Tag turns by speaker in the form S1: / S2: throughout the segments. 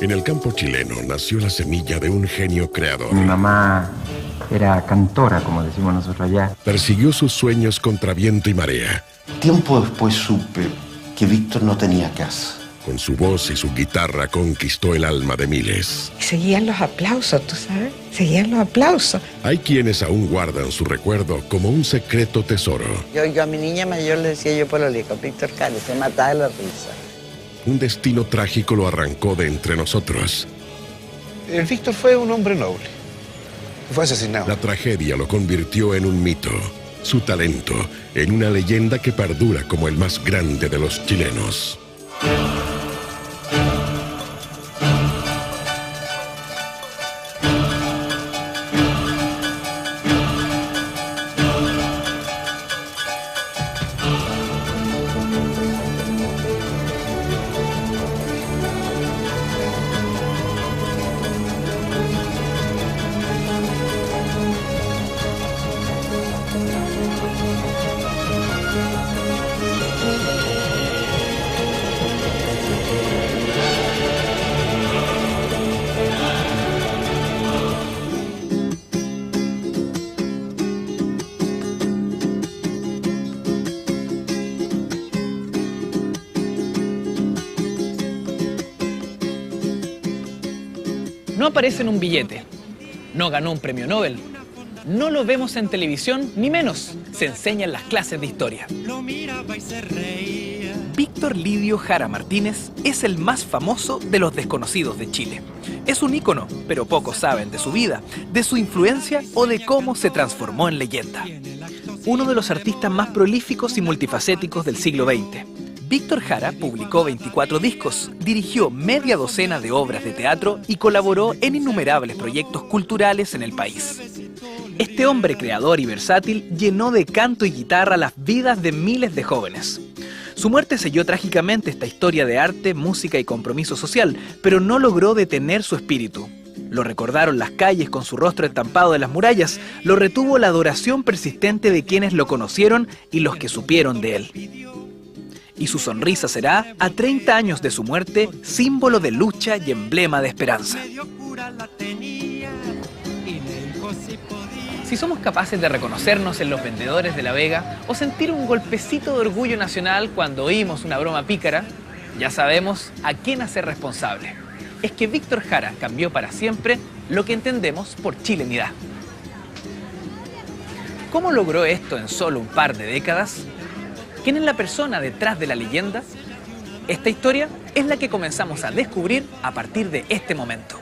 S1: En el campo chileno nació la semilla de un genio creador.
S2: Mi mamá era cantora, como decimos nosotros allá.
S1: Persiguió sus sueños contra viento y marea.
S3: Tiempo después supe que Víctor no tenía casa.
S1: Con su voz y su guitarra conquistó el alma de miles.
S4: Y seguían los aplausos, ¿tú sabes? Seguían los aplausos.
S1: Hay quienes aún guardan su recuerdo como un secreto tesoro.
S5: Yo a mi niña mayor le decía yo pololico, Víctor Jara, se mataba de la risa.
S1: Un destino trágico lo arrancó de entre nosotros.
S6: El Víctor fue un hombre noble. Fue asesinado.
S1: La tragedia lo convirtió en un mito. Su talento en una leyenda que perdura como el más grande de los chilenos.
S7: No aparece en un billete, no ganó un premio Nobel, no lo vemos en televisión, ni menos se enseña en las clases de historia. Víctor Lidio Jara Martínez es el más famoso de los desconocidos de Chile. Es un ícono, pero pocos saben de su vida, de su influencia o de cómo se transformó en leyenda. Uno de los artistas más prolíficos y multifacéticos del siglo XX. Víctor Jara publicó 24 discos, dirigió media docena de obras de teatro y colaboró en innumerables proyectos culturales en el país. Este hombre creador y versátil llenó de canto y guitarra las vidas de miles de jóvenes. Su muerte selló trágicamente esta historia de arte, música y compromiso social, pero no logró detener su espíritu. Lo recordaron las calles con su rostro estampado de las murallas, lo retuvo la adoración persistente de quienes lo conocieron y los que supieron de él. Y su sonrisa será, a 30 años de su muerte, símbolo de lucha y emblema de esperanza. Si somos capaces de reconocernos en los vendedores de La Vega o sentir un golpecito de orgullo nacional cuando oímos una broma pícara, ya sabemos a quién hacer responsable. Es que Víctor Jara cambió para siempre lo que entendemos por chilenidad. ¿Cómo logró esto en solo un par de décadas? ¿Quién es la persona detrás de la leyenda? Esta historia es la que comenzamos a descubrir a partir de este momento.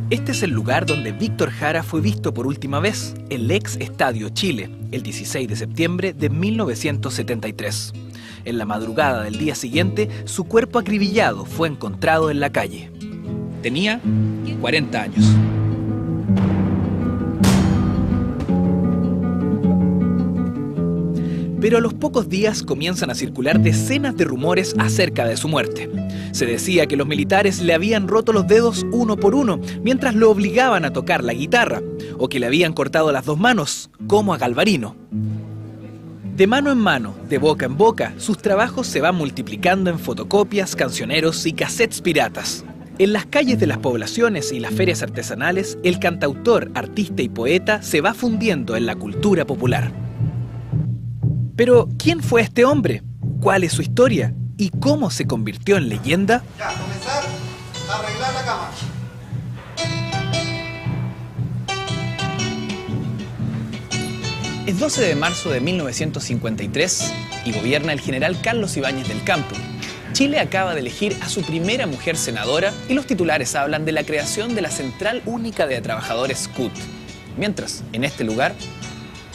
S7: Este es el lugar donde Víctor Jara fue visto por última vez, el ex Estadio Chile, el 16 de septiembre de 1973. En la madrugada del día siguiente, su cuerpo acribillado fue encontrado en la calle. Tenía 40 años. Pero a los pocos días comienzan a circular decenas de rumores acerca de su muerte. Se decía que los militares le habían roto los dedos uno por uno mientras lo obligaban a tocar la guitarra, o que le habían cortado las dos manos, como a Galvarino. De mano en mano, de boca en boca, sus trabajos se van multiplicando en fotocopias, cancioneros y cassettes piratas. En las calles de las poblaciones y las ferias artesanales, el cantautor, artista y poeta se va fundiendo en la cultura popular. Pero, ¿quién fue este hombre? ¿Cuál es su historia? ¿Y cómo se convirtió en leyenda?
S8: Ya, comenzar a arreglar la cama.
S7: Es 12 de marzo de 1953 y gobierna el general Carlos Ibáñez del Campo. Chile acaba de elegir a su primera mujer senadora y los titulares hablan de la creación de la Central Única de Trabajadores CUT. Mientras, en este lugar,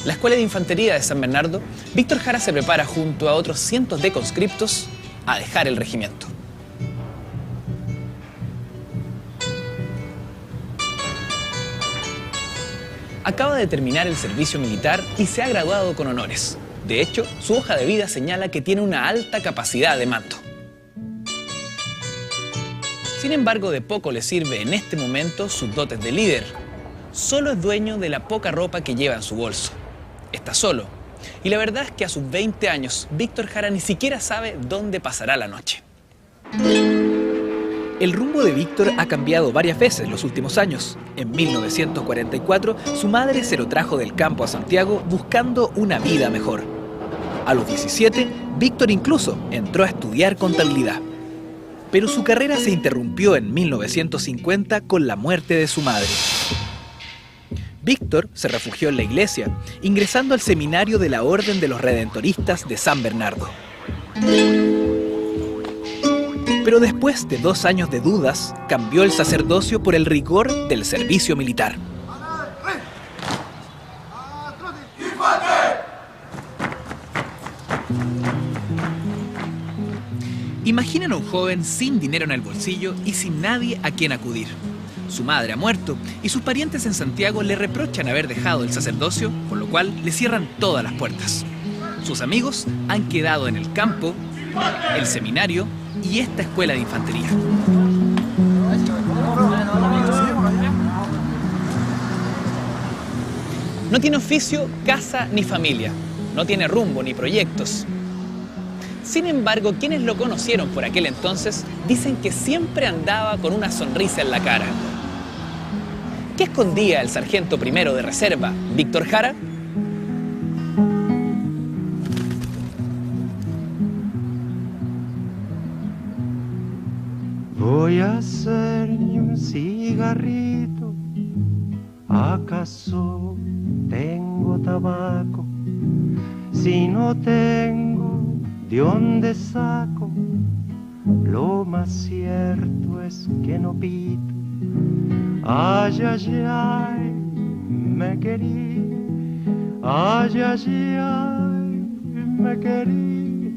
S7: la Escuela de Infantería de San Bernardo, Víctor Jara se prepara junto a otros cientos de conscriptos a dejar el regimiento. Acaba de terminar el servicio militar y se ha graduado con honores. De hecho, su hoja de vida señala que tiene una alta capacidad de mando. Sin embargo, de poco le sirve en este momento sus dotes de líder. Solo es dueño de la poca ropa que lleva en su bolso. Está solo Y la verdad es que a sus 20 años, Víctor Jara ni siquiera sabe dónde pasará la noche. El rumbo de Víctor ha cambiado varias veces en los últimos años. En 1944, su madre se lo trajo del campo a Santiago buscando una vida mejor. A los 17, Víctor incluso entró a estudiar contabilidad. Pero su carrera se interrumpió en 1950 con la muerte de su madre. Víctor se refugió en la iglesia, ingresando al seminario de la Orden de los Redentoristas de San Bernardo. Pero después de 2 años de dudas, cambió el sacerdocio por el rigor del servicio militar. Imaginen a un joven sin dinero en el bolsillo y sin nadie a quien acudir. Su madre ha muerto y sus parientes en Santiago le reprochan haber dejado el sacerdocio, con lo cual le cierran todas las puertas. Sus amigos han quedado en el campo, el seminario y esta escuela de infantería. No tiene oficio, casa ni familia. No tiene rumbo ni proyectos. Sin embargo, quienes lo conocieron por aquel entonces dicen que siempre andaba con una sonrisa en la cara. ¿Qué escondía el sargento primero de reserva, Víctor Jara?
S9: Voy a hacerme un cigarrito, ¿acaso tengo tabaco? Si no tengo, ¿de dónde saco? Lo más cierto es que no pito. Ay, ay, ay, me querí. Ay, ay, ay, me querí.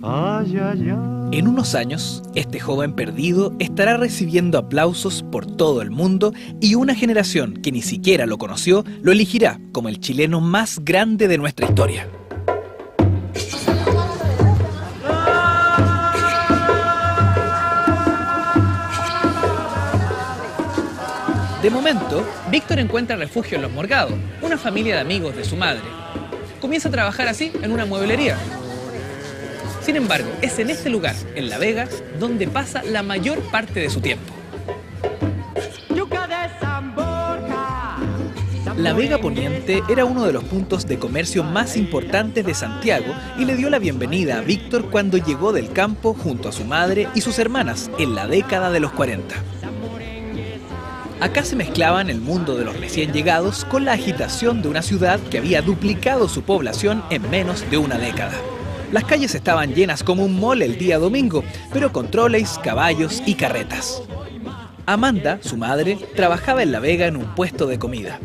S9: Ay, ay, ay.
S7: En unos años, este joven perdido estará recibiendo aplausos por todo el mundo y una generación que ni siquiera lo conoció lo elegirá como el chileno más grande de nuestra historia. De momento, Víctor encuentra refugio en Los Morgados, una familia de amigos de su madre. Comienza a trabajar así en una mueblería. Sin embargo, es en este lugar, en La Vega, donde pasa la mayor parte de su tiempo. La Vega Poniente era uno de los puntos de comercio más importantes de Santiago y le dio la bienvenida a Víctor cuando llegó del campo junto a su madre y sus hermanas en la década de los 40. Acá se mezclaban el mundo de los recién llegados con la agitación de una ciudad que había duplicado su población en menos de una década. Las calles estaban llenas como un mall el día domingo, pero con troleys, caballos y carretas. Amanda, su madre, trabajaba en La Vega en un puesto de comida.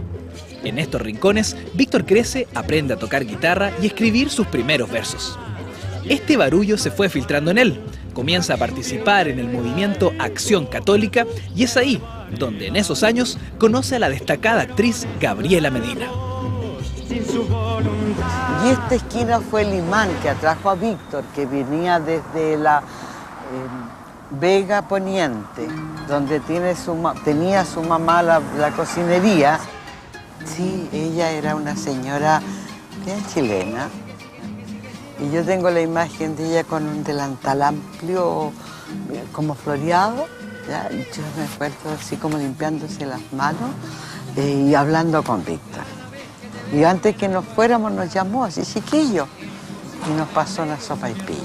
S7: En estos rincones, Víctor crece, aprende a tocar guitarra y escribir sus primeros versos. Este barullo se fue filtrando en él. Comienza a participar en el movimiento Acción Católica y es ahí donde en esos años conoce a la destacada actriz Gabriela Medina.
S5: Y esta esquina fue el imán que atrajo a Víctor, que venía desde la Vega Poniente, donde tenía su mamá la cocinería. Sí, ella era una señora bien chilena. Y yo tengo la imagen de ella con un delantal amplio, como floreado, ¿ya? Y yo me acuerdo así como limpiándose las manos y hablando con Víctor. Y antes que nos fuéramos nos llamó así, chiquillo, y nos pasó una sopaipilla.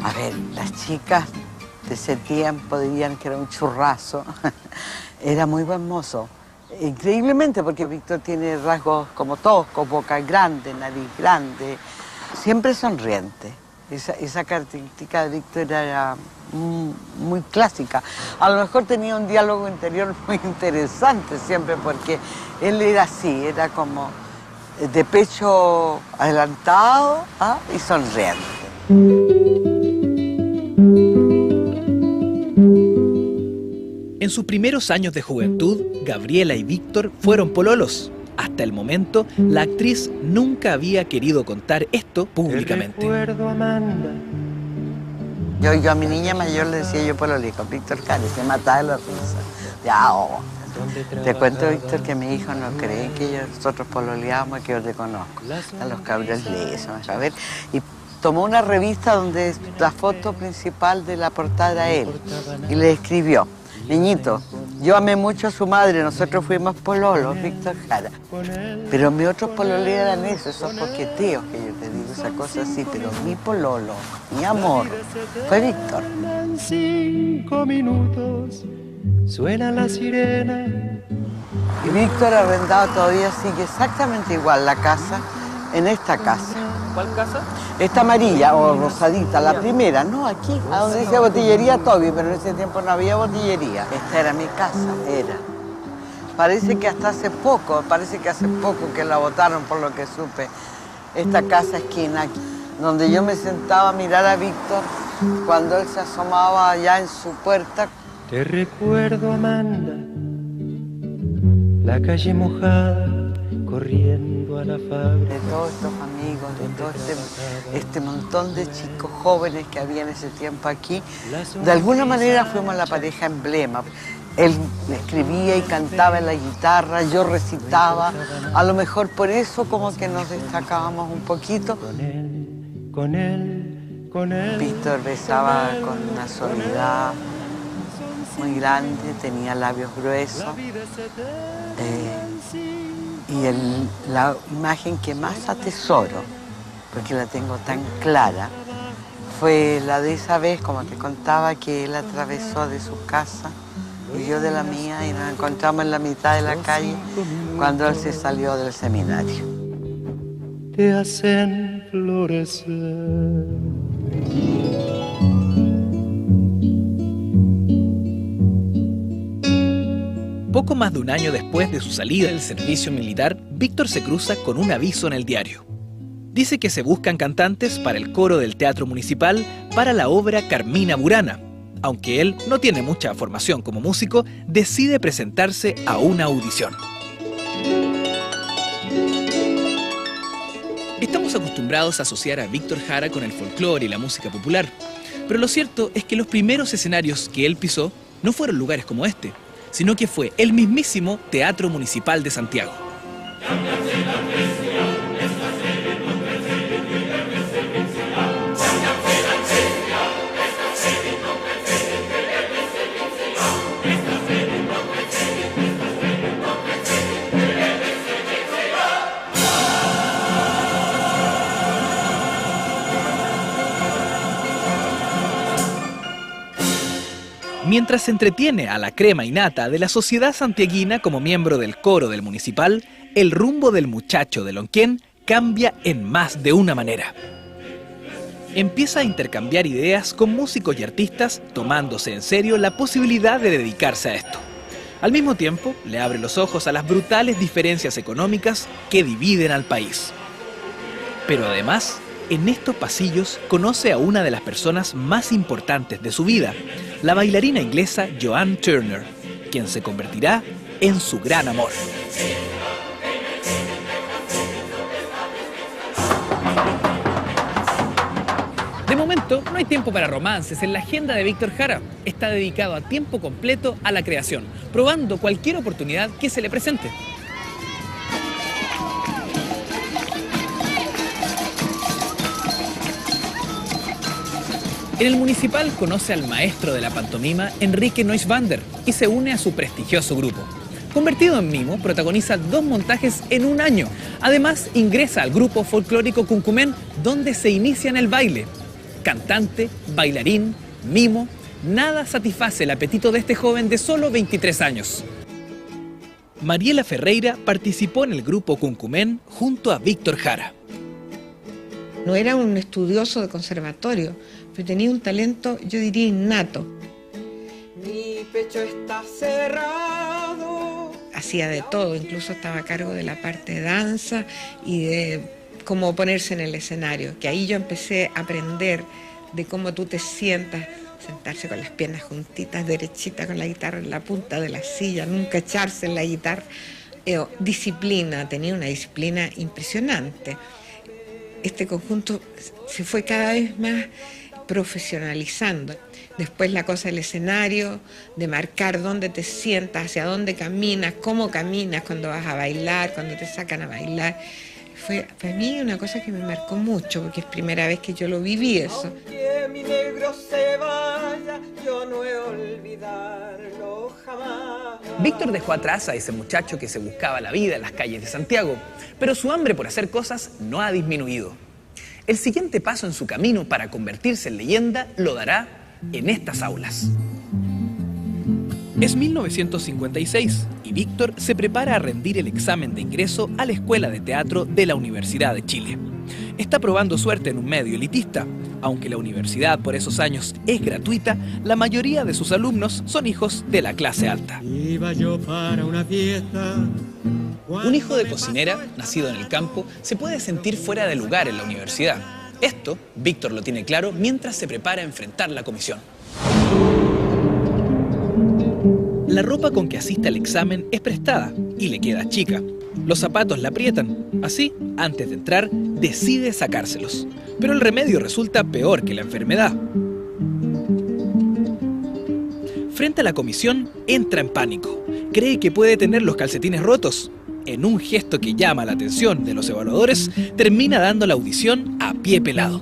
S5: A ver, las chicas de ese tiempo dirían que era un churrazo. Era muy buen mozo. Increíblemente, porque Víctor tiene rasgos como toscos, boca grande, nariz grande, siempre sonriente. Esa característica de Víctor era muy clásica. A lo mejor tenía un diálogo interior muy interesante siempre, porque él era así, era como de pecho adelantado, y sonriente.
S7: En sus primeros años de juventud, Gabriela y Víctor fueron pololos. Hasta el momento, la actriz nunca había querido contar esto públicamente.
S5: Yo a mi niña mayor le decía yo pololí con Víctor Jara, se mataba de la risa. Ya, Te cuento, Víctor, que mi hijo no cree que nosotros pololeamos y que yo te conozco. A los cabros lees, a ver. Y tomó una revista donde la foto principal de la portada era él. Y le escribió: niñito, yo amé mucho a su madre, nosotros fuimos pololos, Víctor Jara. Pero mis otros pololos eran esos coqueteos que yo te digo, esa cosa así. Pero mi pololo, mi amor, fue Víctor.
S9: 5 minutos, suena la sirena.
S5: Y Víctor Arrendado todavía sigue exactamente igual la casa, en esta casa.
S7: ¿Cuál casa?
S5: Esta amarilla o rosadita, la primera, no, aquí, a donde dice botillería Toby, pero en ese tiempo no había botillería. Esta era mi casa, era. Parece que hasta hace poco, que la botaron por lo que supe. Esta casa esquina aquí, donde yo me sentaba a mirar a Víctor cuando él se asomaba allá en su puerta.
S9: Te recuerdo, Amanda, la calle mojada, corriendo a la fábrica.
S5: De todos estos amigos, de todo este montón de chicos jóvenes que había en ese tiempo aquí, de alguna manera fuimos la pareja emblema. Él escribía y cantaba en la guitarra, yo recitaba, a lo mejor por eso como que nos destacábamos un poquito.
S9: Con él.
S5: Víctor besaba con una suavidad muy grande, tenía labios gruesos. Y la imagen que más atesoro, porque la tengo tan clara, fue la de esa vez, como te contaba, que él atravesó de su casa y yo de la mía y nos encontramos en la mitad de la calle cuando él se salió del seminario.
S9: Te hacen florecer.
S7: Poco más de un año después de su salida del servicio militar, Víctor se cruza con un aviso en el diario. Dice que se buscan cantantes para el coro del Teatro Municipal para la obra Carmina Burana. Aunque él no tiene mucha formación como músico, decide presentarse a una audición. Estamos acostumbrados a asociar a Víctor Jara con el folclore y la música popular, pero lo cierto es que los primeros escenarios que él pisó no fueron lugares como este, sino que fue el mismísimo Teatro Municipal de Santiago. Mientras se entretiene a la crema innata de la sociedad santiaguina como miembro del coro del Municipal, el rumbo del muchacho de Lonquén cambia en más de una manera. Empieza a intercambiar ideas con músicos y artistas, tomándose en serio la posibilidad de dedicarse a esto. Al mismo tiempo, le abre los ojos a las brutales diferencias económicas que dividen al país. Pero además, en estos pasillos conoce a una de las personas más importantes de su vida, la bailarina inglesa Joanne Turner, quien se convertirá en su gran amor. De momento, no hay tiempo para romances en la agenda de Víctor Jara. Está dedicado a tiempo completo a la creación, probando cualquier oportunidad que se le presente. En el Municipal conoce al maestro de la pantomima, Enrique Neuswander, y se une a su prestigioso grupo. Convertido en mimo, protagoniza 2 montajes en un año. Además, ingresa al grupo folclórico Cuncumén, donde se inicia en el baile. Cantante, bailarín, mimo, nada satisface el apetito de este joven de solo 23 años. Mariela Ferreira participó en el grupo Cuncumén junto a Víctor Jara.
S4: No era un estudioso de conservatorio, pero tenía un talento, yo diría, innato. Mi pecho está cerrado. Hacía de todo, incluso estaba a cargo de la parte de danza y de cómo ponerse en el escenario, que ahí yo empecé a aprender de cómo tú te sientas, sentarse con las piernas juntitas, derechitas, con la guitarra en la punta de la silla, nunca echarse en la guitarra. Disciplina, tenía una disciplina impresionante. Este conjunto se fue cada vez más profesionalizando. Después la cosa del escenario, de marcar dónde te sientas, hacia dónde caminas, cómo caminas cuando vas a bailar, cuando te sacan a bailar. Fue para mí una cosa que me marcó mucho, porque es primera vez que yo lo viví eso.
S10: Aunque mi negro se vaya, yo no he de olvidarlo jamás.
S7: Víctor dejó atrás a ese muchacho que se buscaba la vida en las calles de Santiago, pero su hambre por hacer cosas no ha disminuido. El siguiente paso en su camino para convertirse en leyenda lo dará en estas aulas. Es 1956 y Víctor se prepara a rendir el examen de ingreso a la Escuela de Teatro de la Universidad de Chile. Está probando suerte en un medio elitista. Aunque la universidad por esos años es gratuita, la mayoría de sus alumnos son hijos de la clase alta.
S9: Iba yo para una fiesta.
S7: Un hijo de cocinera, nacido en el campo, se puede sentir fuera de lugar en la universidad. Esto, Víctor lo tiene claro mientras se prepara a enfrentar la comisión. La ropa con que asiste al examen es prestada y le queda chica. Los zapatos la aprietan. Así, antes de entrar, decide sacárselos. Pero el remedio resulta peor que la enfermedad. Frente a la comisión, entra en pánico. Cree que puede tener los calcetines rotos. En un gesto que llama la atención de los evaluadores, termina dando la audición a pie pelado.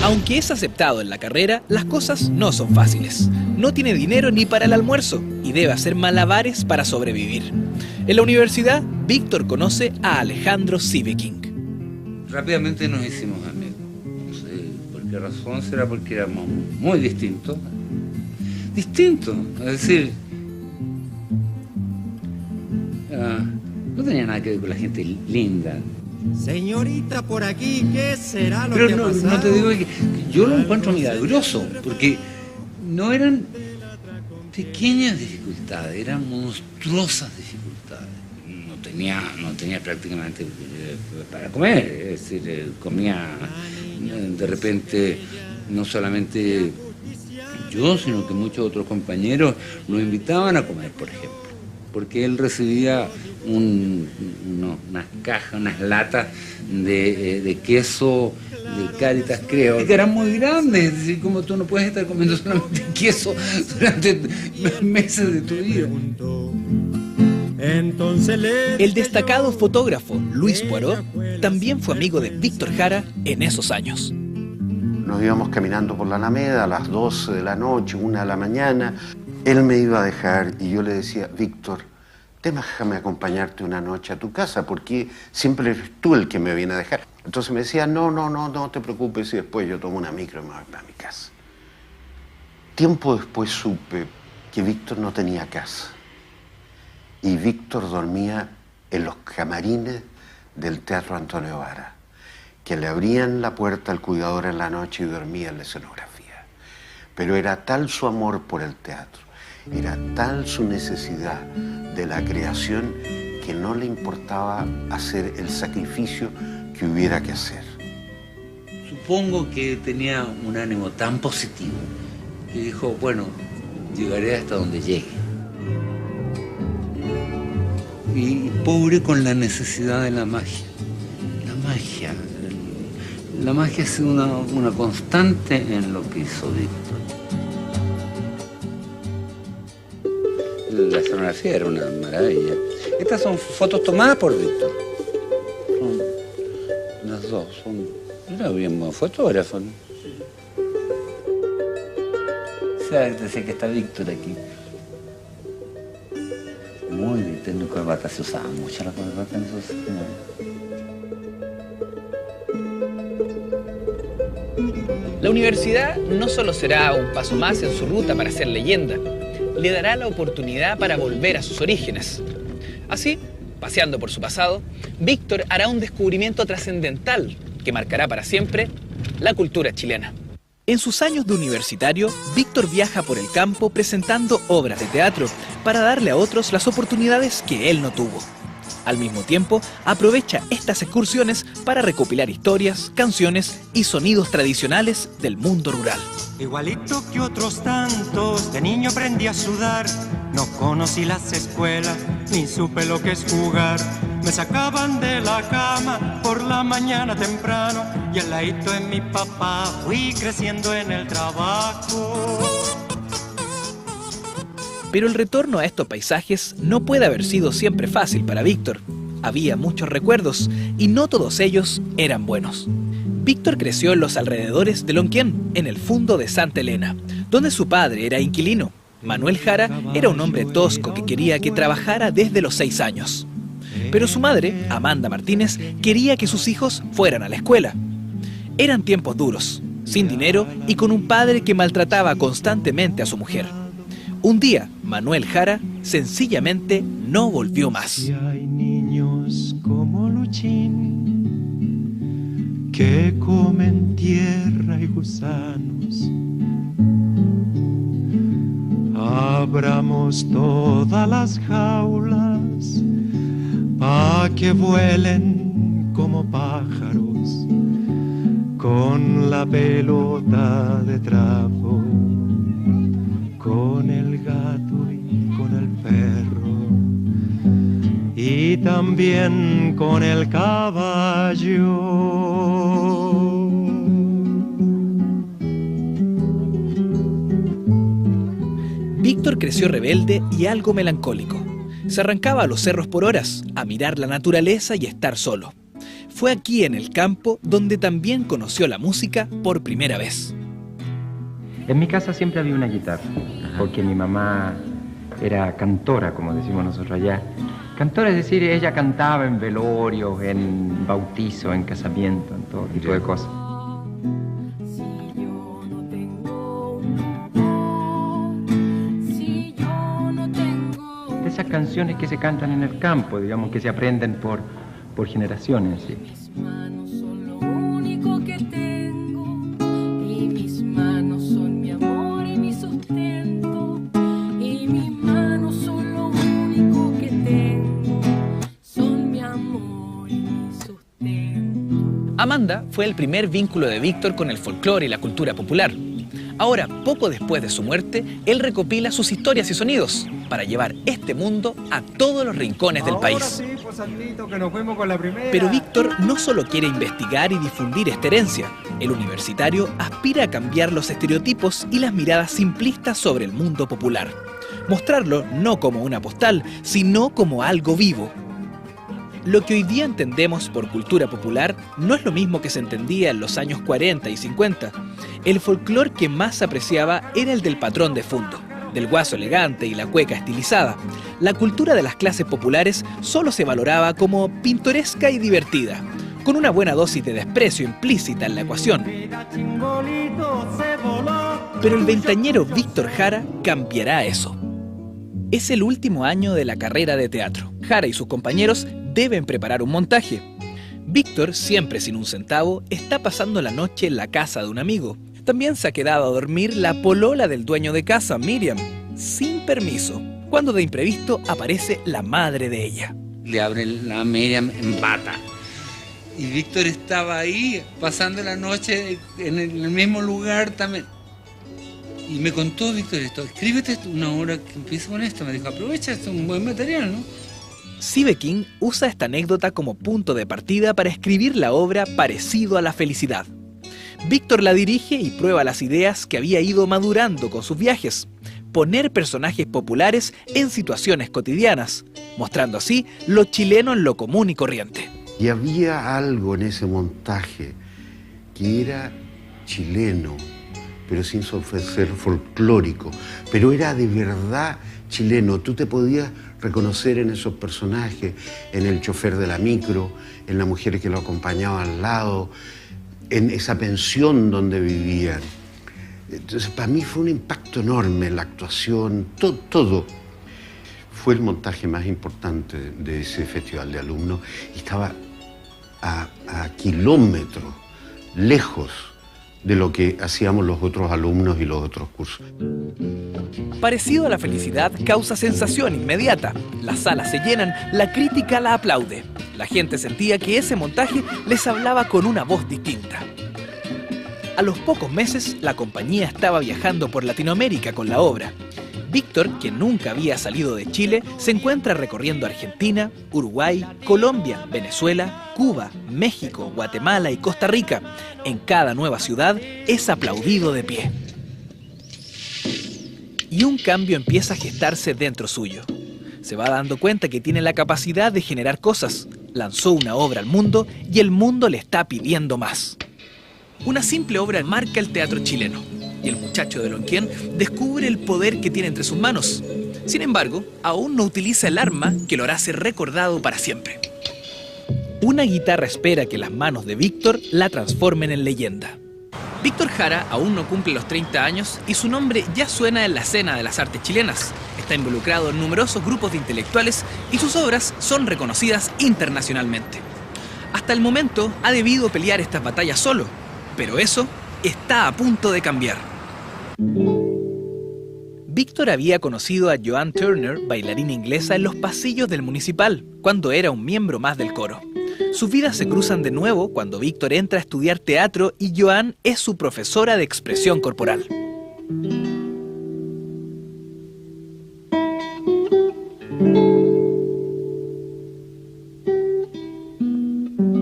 S7: Aunque es aceptado en la carrera, las cosas no son fáciles. No tiene dinero ni para el almuerzo y debe hacer malabares para sobrevivir. En la universidad, Víctor conoce a Alejandro Siveking.
S11: Rápidamente nos hicimos amigos. No sé por qué razón, será porque éramos muy distintos. Distintos, es decir, no tenía nada que ver con la gente linda.
S9: Señorita, por aquí, ¿qué será lo
S11: Pero
S9: que ha pasado?
S11: no te digo que yo lo encuentro milagroso, porque no eran pequeñas dificultades, eran monstruosas dificultades. No tenía prácticamente para comer, es decir, comía de repente, no solamente yo, sino que muchos otros compañeros lo invitaban a comer, por ejemplo, porque él recibía unas cajas, unas latas de queso de Cáritas, creo, que eran muy grandes, es decir, como tú no puedes estar comiendo solamente queso durante meses de tu vida.
S7: El destacado fotógrafo Luis Poirot también fue amigo de Víctor Jara en esos años.
S3: Nos íbamos caminando por la Alameda a las 12 de la noche, 1 de la mañana. Él me iba a dejar y yo le decía, Víctor, déjame acompañarte una noche a tu casa, porque siempre eres tú el que me viene a dejar. Entonces me decía, no te preocupes, y después yo tomo una micro y me voy para mi casa. Tiempo después supe que Víctor no tenía casa. Y Víctor dormía en los camarines del Teatro Antonio Vara, que le abrían la puerta al cuidador en la noche y dormía en la escenografía. Pero era tal su amor por el teatro, era tal su necesidad de la creación, que no le importaba hacer el sacrificio que hubiera que hacer.
S11: Supongo que tenía un ánimo tan positivo que dijo, bueno, llegaré hasta donde llegue. Y pobre con la necesidad de la magia. La magia ha sido una constante en lo que hizo Víctor. La escenografía era una maravilla. Estas son fotos tomadas por Víctor. Las dos son... Era bien buen fotógrafo, ¿no? ¿Sabes? Decía que está Víctor aquí. Muy bien, tengo corbata, se usaba mucho la corbata en esos años.
S7: La universidad no solo será un paso más en su ruta para ser leyenda, le dará la oportunidad para volver a sus orígenes. Así, paseando por su pasado, Víctor hará un descubrimiento trascendental que marcará para siempre la cultura chilena. En sus años de universitario, Víctor viaja por el campo presentando obras de teatro para darle a otros las oportunidades que él no tuvo. Al mismo tiempo, aprovecha estas excursiones para recopilar historias, canciones y sonidos tradicionales del mundo rural.
S9: Igualito que otros tantos, de niño aprendí a sudar. No conocí las escuelas, ni supe lo que es jugar. Me sacaban de la cama por la mañana temprano y al ladito de mi papá fui creciendo en el trabajo.
S7: Pero el retorno a estos paisajes no puede haber sido siempre fácil para Víctor. Había muchos recuerdos y no todos ellos eran buenos. Víctor creció en los alrededores de Lonquén, en el fundo de Santa Elena, donde su padre era inquilino. Manuel Jara era un hombre tosco que quería que trabajara desde los 6 años. Pero su madre, Amanda Martínez, quería que sus hijos fueran a la escuela. Eran tiempos duros, sin dinero y con un padre que maltrataba constantemente a su mujer. Un día, Manuel Jara sencillamente no volvió más.
S9: Hay niños como Luchín que comen tierra y gusanos. Abramos todas las jaulas pa' que vuelen como pájaros con la pelota de trapo, con el gato y con el perro y también con el caballo.
S7: Víctor creció rebelde y algo melancólico. Se arrancaba a los cerros por horas, a mirar la naturaleza y estar solo. Fue aquí en el campo donde también conoció la música por primera vez.
S2: En mi casa siempre había una guitarra, porque mi mamá era cantora, como decimos nosotros allá. Cantora, es decir, ella cantaba en velorios, en bautizo, en casamiento, en todo tipo de cosas. Esas canciones que se cantan en el campo, digamos, que se aprenden por generaciones, ¿sí?
S12: Mis manos son lo único que tengo, y mis manos son mi amor y mi sustento, y mis manos son lo único que tengo, son mi amor y mi sustento.
S7: Amanda fue el primer vínculo de Víctor con el folclore y la cultura popular. Ahora, poco después de su muerte, él recopila sus historias y sonidos para llevar este mundo a todos los rincones del país.
S9: Sí, pues, Santito, que nos fuimos con la primera.
S7: Pero Víctor no solo quiere investigar y difundir esta herencia. El universitario aspira a cambiar los estereotipos y las miradas simplistas sobre el mundo popular. Mostrarlo no como una postal, sino como algo vivo. Lo que hoy día entendemos por cultura popular no es lo mismo que se entendía en los años 40 y 50. El folclore que más apreciaba era el del patrón de fondo, del guaso elegante y la cueca estilizada. La cultura de las clases populares solo se valoraba como pintoresca y divertida, con una buena dosis de desprecio implícita en la ecuación. Pero el veinteañero Víctor Jara cambiará eso. Es el último año de la carrera de teatro. Jara y sus compañeros deben preparar un montaje. Víctor, siempre sin un centavo, está pasando la noche en la casa de un amigo. También se ha quedado a dormir la polola del dueño de casa, Miriam, sin permiso, cuando de imprevisto aparece la madre de ella.
S11: Le abre la Miriam en bata. Y Víctor estaba ahí, pasando la noche en el mismo lugar también. Y me contó Víctor esto: escríbete una obra que empiece con esto. Me dijo, aprovecha, esto es un buen material, ¿no?
S7: Sieveking usa esta anécdota como punto de partida para escribir la obra Parecido a la felicidad. Víctor la dirige y prueba las ideas que había ido madurando con sus viajes. Poner personajes populares en situaciones cotidianas, mostrando así lo chileno en lo común y corriente.
S3: Y había algo en ese montaje que era chileno, pero sin ser folclórico, pero era de verdad chileno. Tú te podías reconocer en esos personajes, en el chofer de la micro, en la mujer que lo acompañaba al lado, en esa pensión donde vivían. Entonces, para mí fue un impacto enorme en la actuación, todo. Fue el montaje más importante de ese festival de alumnos y estaba a kilómetros, lejos de lo que hacíamos los otros alumnos y los otros cursos.
S7: Parecido a la felicidad causa sensación inmediata. Las salas se llenan, la crítica la aplaude. La gente sentía que ese montaje les hablaba con una voz distinta. A los pocos meses, la compañía estaba viajando por Latinoamérica con la obra. Víctor, quien nunca había salido de Chile, se encuentra recorriendo Argentina, Uruguay, Colombia, Venezuela, Cuba, México, Guatemala y Costa Rica. En cada nueva ciudad es aplaudido de pie. Y un cambio empieza a gestarse dentro suyo. Se va dando cuenta que tiene la capacidad de generar cosas. Lanzó una obra al mundo y el mundo le está pidiendo más. Una simple obra marca el teatro chileno. Y el muchacho de Lonquén descubre el poder que tiene entre sus manos. Sin embargo, aún no utiliza el arma que lo hará ser recordado para siempre. Una guitarra espera que las manos de Víctor la transformen en leyenda. Víctor Jara aún no cumple los 30 años y su nombre ya suena en la escena de las artes chilenas. Está involucrado en numerosos grupos de intelectuales y sus obras son reconocidas internacionalmente. Hasta el momento ha debido pelear estas batallas solo, pero eso está a punto de cambiar. Víctor había conocido a Joan Turner, bailarina inglesa, en los pasillos del Municipal, cuando era un miembro más del coro. Sus vidas se cruzan de nuevo cuando Víctor entra a estudiar teatro y Joan es su profesora de expresión corporal.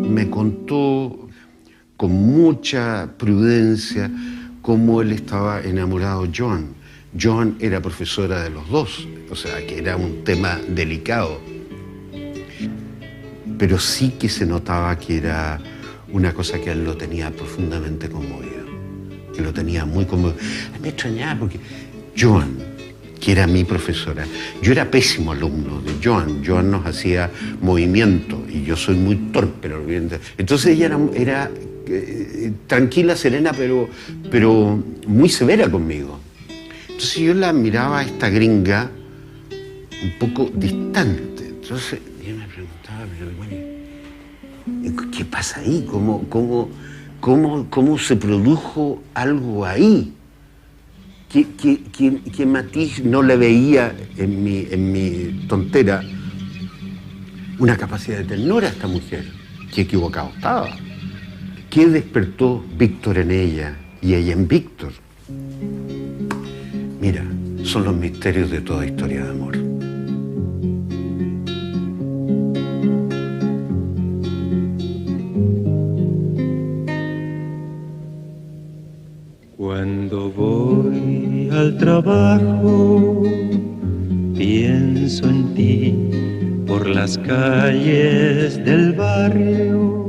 S3: Me contó con mucha prudencia cómo él estaba enamorado de Joan. Joan era profesora de los dos, o sea, que era un tema delicado. Pero sí que se notaba que era una cosa que a él lo tenía profundamente conmovido, que lo tenía muy conmovido. Me extrañaba porque Joan, que era mi profesora, yo era pésimo alumno de Joan. Joan nos hacía movimiento y yo soy muy torpe. Entonces ella era tranquila, serena, pero muy severa conmigo. Entonces yo la miraba a esta gringa un poco distante. Entonces yo me preguntaba, pero bueno, ¿qué pasa ahí? ¿Cómo se produjo algo ahí? ¿Qué matiz no le veía en mi tontera? Una capacidad de ternura a esta mujer. Qué equivocado estaba. ¿Qué despertó Víctor en ella y ella en Víctor? Mira, son los misterios de toda historia de amor.
S9: Cuando voy al trabajo, pienso en ti por las calles del barrio,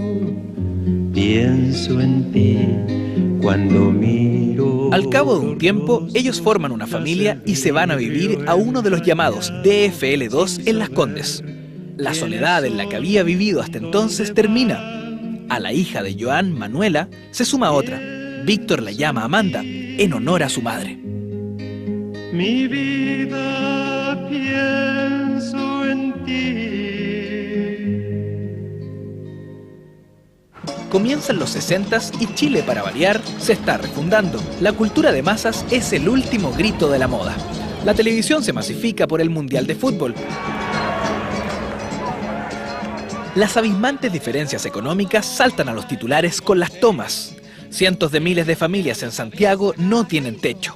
S9: pienso en ti cuando miro.
S7: Al cabo de un tiempo, ellos forman una familia y se van a vivir a uno de los llamados DFL2 en Las Condes. La soledad en la que había vivido hasta entonces termina. A la hija de Joan, Manuela, se suma otra. Víctor la llama Amanda, en honor a su madre.
S9: Mi vida pienso en ti.
S7: Comienzan los 60s y Chile, para variar, se está refundando. La cultura de masas es el último grito de la moda. La televisión se masifica por el Mundial de Fútbol. Las abismantes diferencias económicas saltan a los titulares con las tomas. Cientos de miles de familias en Santiago no tienen techo.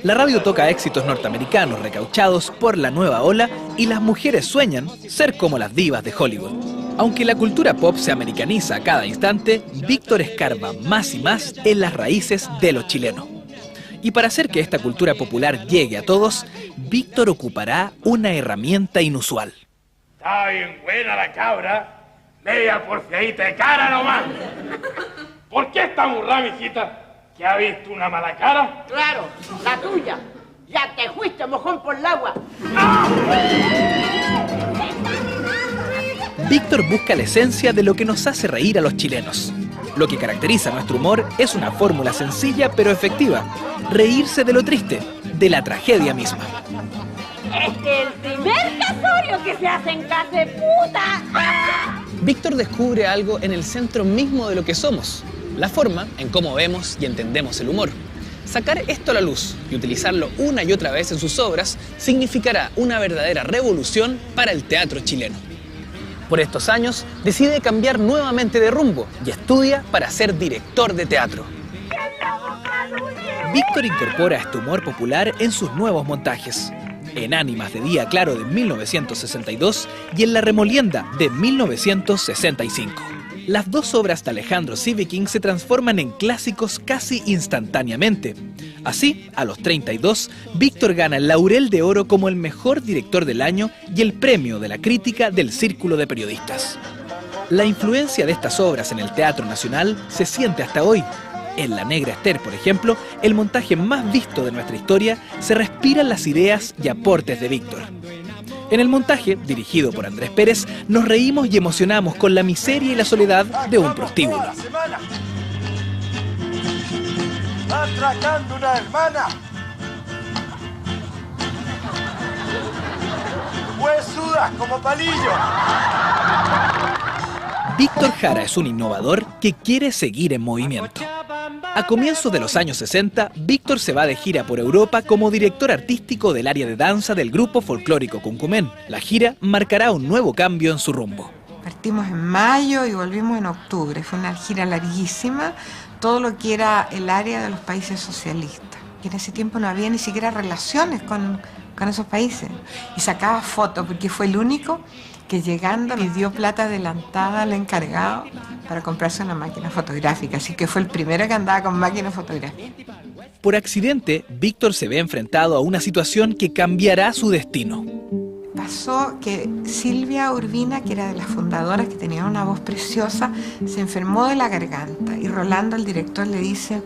S7: La radio toca éxitos norteamericanos recauchados por la nueva ola y las mujeres sueñan ser como las divas de Hollywood. Aunque la cultura pop se americaniza a cada instante, Víctor escarba más y más en las raíces de lo chileno. Y para hacer que esta cultura popular llegue a todos, Víctor ocupará una herramienta inusual.
S13: Está bien buena la cabra, media porfiadita de cara nomás. ¿Por qué está burra, mijita? ¿Que ha visto una mala cara?
S14: Claro, la tuya. Ya te fuiste mojón por el agua.
S7: Víctor busca la esencia de lo que nos hace reír a los chilenos. Lo que caracteriza nuestro humor es una fórmula sencilla pero efectiva. Reírse de lo triste, de la tragedia misma.
S15: Este es el primer casorio que se hace en casa de puta. ¡Ah!
S16: Víctor descubre algo en el centro mismo de lo que somos. La forma en cómo vemos y entendemos el humor. Sacar esto a la luz y utilizarlo una y otra vez en sus obras significará una verdadera revolución para el teatro chileno. Por estos años, decide cambiar nuevamente de rumbo y estudia para ser director de teatro.
S7: Víctor incorpora este humor popular en sus nuevos montajes. en Ánimas de Día Claro de 1962 y en La Remolienda de 1965. Las dos obras de Alejandro Sivikin se transforman en clásicos casi instantáneamente. Así, a los 32, Víctor gana el Laurel de Oro como el mejor director del año y el premio de la crítica del Círculo de Periodistas. La influencia de estas obras en el Teatro Nacional se siente hasta hoy. En La Negra Ester, por ejemplo, el montaje más visto de nuestra historia, se respiran las ideas y aportes de Víctor. En el montaje, dirigido por Andrés Pérez, nos reímos y emocionamos con la miseria y la soledad de un prostíbulo.
S17: Atracando una hermana. Huesudas como palillo.
S7: Víctor Jara es un innovador que quiere seguir en movimiento. A comienzos de los años 60, Víctor se va de gira por Europa como director artístico del área de danza del grupo folclórico Cuncumén. La gira marcará un nuevo cambio en su rumbo.
S4: Partimos en mayo y volvimos en octubre. Fue una gira larguísima, todo lo que era el área de los países socialistas. Y en ese tiempo no había ni siquiera relaciones con esos países. Y sacaba fotos porque fue el único que llegando le dio plata adelantada al encargado para comprarse una máquina fotográfica, así que fue el primero que andaba con máquina fotográfica.
S7: Por accidente, Víctor se ve enfrentado a una situación que cambiará su destino.
S4: Pasó que Silvia Urbina, que era de las fundadoras, que tenía una voz preciosa, se enfermó de la garganta y Rolando, el director, le dice,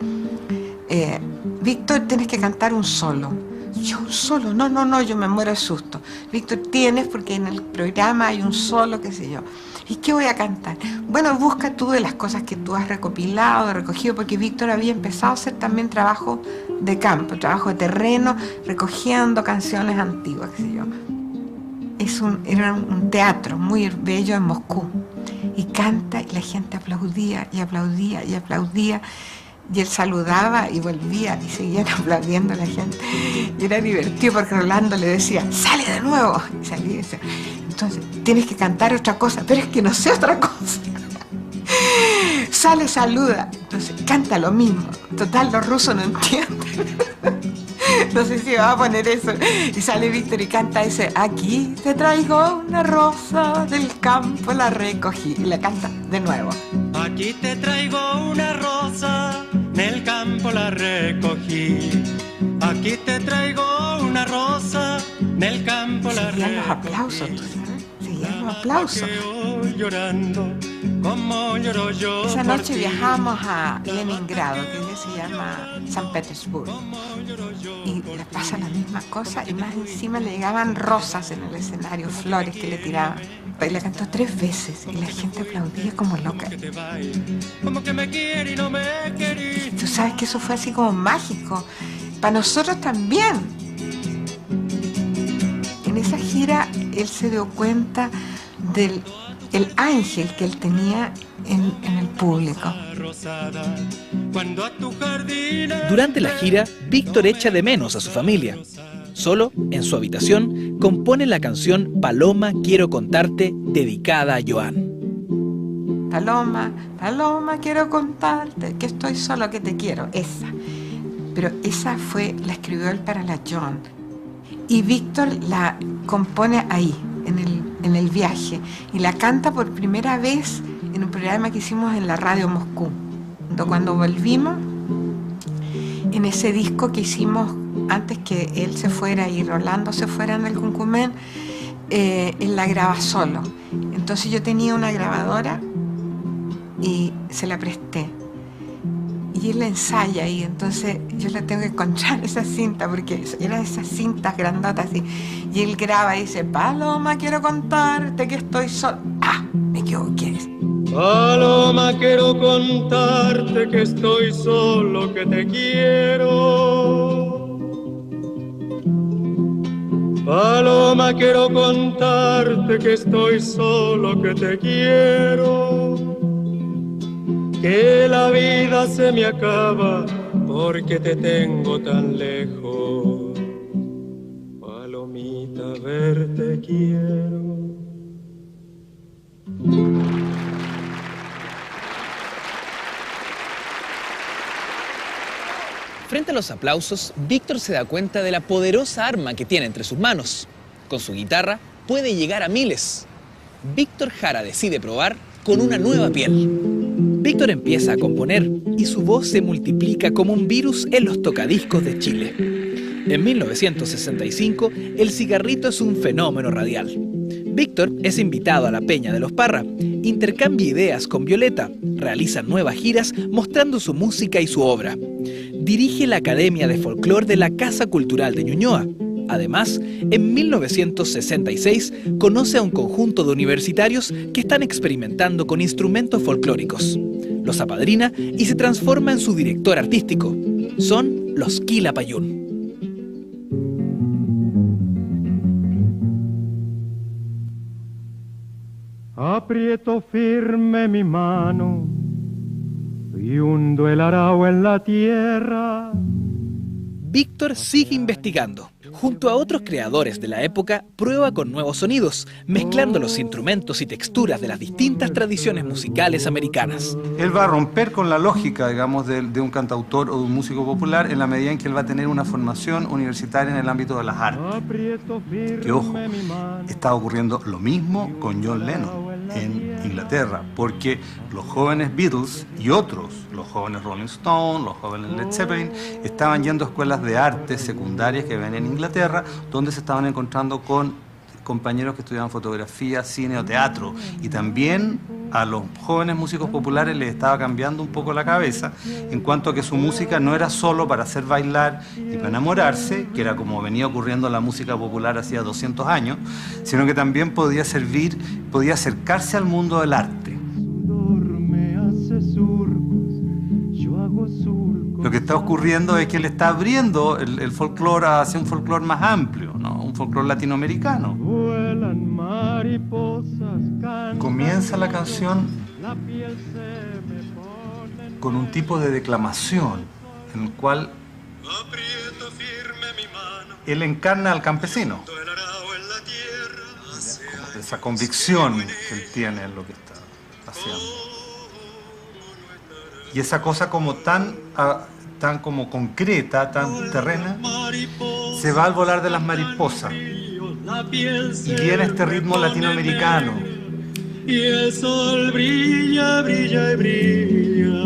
S4: Víctor, tienes que cantar un solo. Yo un solo, no, yo me muero de susto. Víctor, tienes, porque en el programa hay un solo, qué sé yo. ¿Y qué voy a cantar? Bueno, busca tú de las cosas que tú has recopilado, recogido, porque Víctor había empezado a hacer también trabajo de campo, trabajo de terreno, recogiendo canciones antiguas, qué sé yo. Era un teatro muy bello en Moscú. Y canta y la gente aplaudía y aplaudía y aplaudía. Y él saludaba y volvía y seguían aplaudiendo a la gente. Y era divertido porque Rolando le decía, sale de nuevo. Y salía y decía, entonces tienes que cantar otra cosa, pero es que no sé otra cosa. Sale, saluda. Entonces canta lo mismo. Total, los rusos no entienden. No sé si va a poner eso. Y sale Víctor y canta ese, aquí te traigo una rosa del campo, la recogí. Y la canta de nuevo.
S9: Aquí te traigo una rosa, del campo la recogí. Aquí te traigo una rosa, del campo la recogí.
S4: Seguían los aplausos, ¿tú sabes? Seguían los aplausos.
S9: Llorando, como lloro yo.
S4: Esa noche viajamos a Leningrado, que hoy se llama San Petersburgo. Y le pasa la misma cosa y más encima le llegaban rosas en el escenario, flores que le tiraban. Y la cantó 3 veces y la gente aplaudía como loca. Y tú sabes que eso fue así como mágico. Para nosotros también. En esa gira él se dio cuenta del ángel que él tenía en el público.
S7: Durante la gira, Víctor echa de menos a su familia. Solo, en su habitación, compone la canción Paloma, quiero contarte, dedicada a Joan.
S4: Paloma, Paloma, quiero contarte que estoy solo, que te quiero. Esa. Pero esa la escribió él para la Joan. Y Víctor la compone ahí, en el viaje. Y la canta por primera vez en un programa que hicimos en la radio Moscú. Cuando volvimos, en ese disco que hicimos antes que él se fuera y Rolando se fuera en el Cuncumén, él la graba solo. Entonces yo tenía una grabadora y se la presté. Y él la ensaya y entonces yo la tengo que encontrar esa cinta porque eran esas cintas grandotas así. Y él graba y dice, Paloma, quiero contarte que estoy solo. ¡Ah! Me equivoqué.
S9: Paloma, quiero contarte que estoy solo, que te quiero. Paloma, quiero contarte que estoy solo, que te quiero. Que la vida se me acaba porque te tengo tan lejos. Palomita, verte quiero.
S16: Frente a los aplausos, Víctor se da cuenta de la poderosa arma que tiene entre sus manos. Con su guitarra puede llegar a miles. Víctor Jara decide probar con una nueva piel. Víctor empieza a componer y su voz se multiplica como un virus en los tocadiscos de Chile. En 1965, el cigarrito es un fenómeno radial. Víctor es invitado a la Peña de los Parra, intercambia ideas con Violeta, realiza nuevas giras mostrando su música y su obra. Dirige la Academia de Folclor de la Casa Cultural de Ñuñoa. Además, en 1966 conoce a un conjunto de universitarios que están experimentando con instrumentos folclóricos. Los apadrina y se transforma en su director artístico. Son los Quilapayún.
S18: Aprieto firme mi mano y hundo el arao en la tierra.
S16: Víctor sigue investigando. Junto a otros creadores de la época, prueba con nuevos sonidos, mezclando los instrumentos y texturas de las distintas tradiciones musicales americanas.
S19: Él va a romper con la lógica, digamos, de un cantautor o de un músico popular en la medida en que él va a tener una formación universitaria en el ámbito de las artes. Que, ojo, está ocurriendo lo mismo con John Lennon en Inglaterra, porque los jóvenes Beatles y otros, los jóvenes Rolling Stones, los jóvenes Led Zeppelin, estaban yendo a escuelas de arte secundarias que ven en Inglaterra, donde se estaban encontrando con compañeros que estudiaban fotografía, cine o teatro, y también a los jóvenes músicos populares les estaba cambiando un poco la cabeza en cuanto a que su música no era solo para hacer bailar y para enamorarse, que era como venía ocurriendo la música popular hacía 200 años, sino que también podía servir, podía acercarse al mundo del arte. Lo que está ocurriendo es que él está abriendo el folclore hacia un folclore más amplio, ¿no? Un folclore latinoamericano. Comienza la canción con un tipo de declamación en el cual él encarna al campesino. Esa convicción que él tiene en lo que está haciendo. Y esa cosa como tan como concreta, tan terrena, se va al volar de las mariposas. Y viene este ritmo latinoamericano.
S9: Y el sol brilla, brilla y brilla.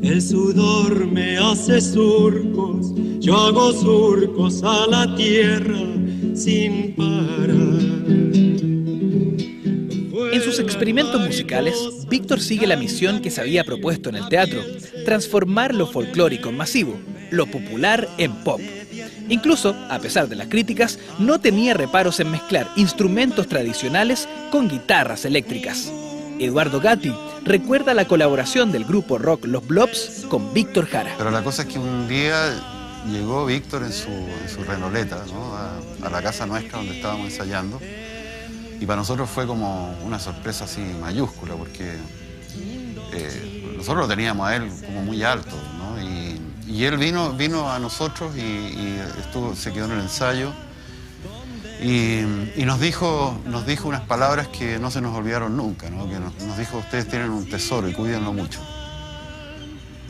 S9: El sudor me hace surcos, yo hago surcos a la tierra sin parar.
S16: En sus experimentos musicales, Víctor sigue la misión que se había propuesto en el teatro: transformar lo folclórico en masivo, lo popular en pop. Incluso, a pesar de las críticas, no tenía reparos en mezclar instrumentos tradicionales con guitarras eléctricas. Eduardo Gatti recuerda la colaboración del grupo rock Los Blobs con Víctor Jara.
S20: Pero la cosa es que un día llegó Víctor en su renoleta, ¿no? a la casa nuestra donde estábamos ensayando. Y para nosotros fue como una sorpresa así mayúscula, porque nosotros lo teníamos a él como muy alto, ¿no? Y él vino a nosotros y se quedó en el ensayo y nos dijo unas palabras que no se nos olvidaron nunca, ¿no? Que nos dijo: ustedes tienen un tesoro y cuídenlo mucho.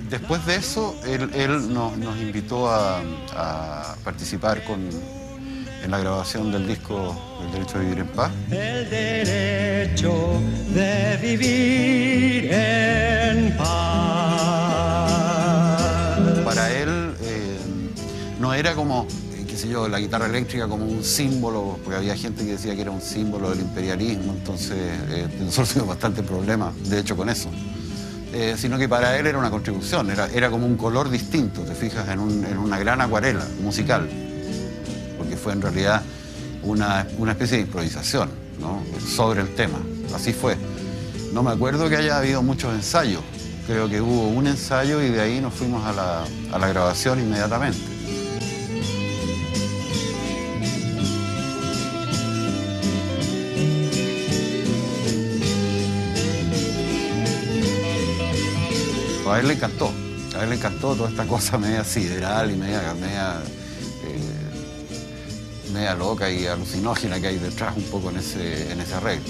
S20: Después de eso, él nos invitó a participar en la grabación del disco El Derecho a Vivir en Paz.
S9: El derecho de vivir en paz.
S20: Para él no era como, qué sé yo, la guitarra eléctrica como un símbolo, porque había gente que decía que era un símbolo del imperialismo, entonces nosotros tuvimos bastante problemas, de hecho, con eso. Sino que para él era una contribución, era como un color distinto, te fijas, en una gran acuarela musical. Porque fue en realidad una especie de improvisación, ¿no? Sobre el tema. Así fue. No me acuerdo que haya habido muchos ensayos. Creo que hubo un ensayo y de ahí nos fuimos a la grabación inmediatamente. A él le encantó. A él le encantó toda esta cosa media sideral y media loca y alucinógena que hay detrás un poco en ese arreglo.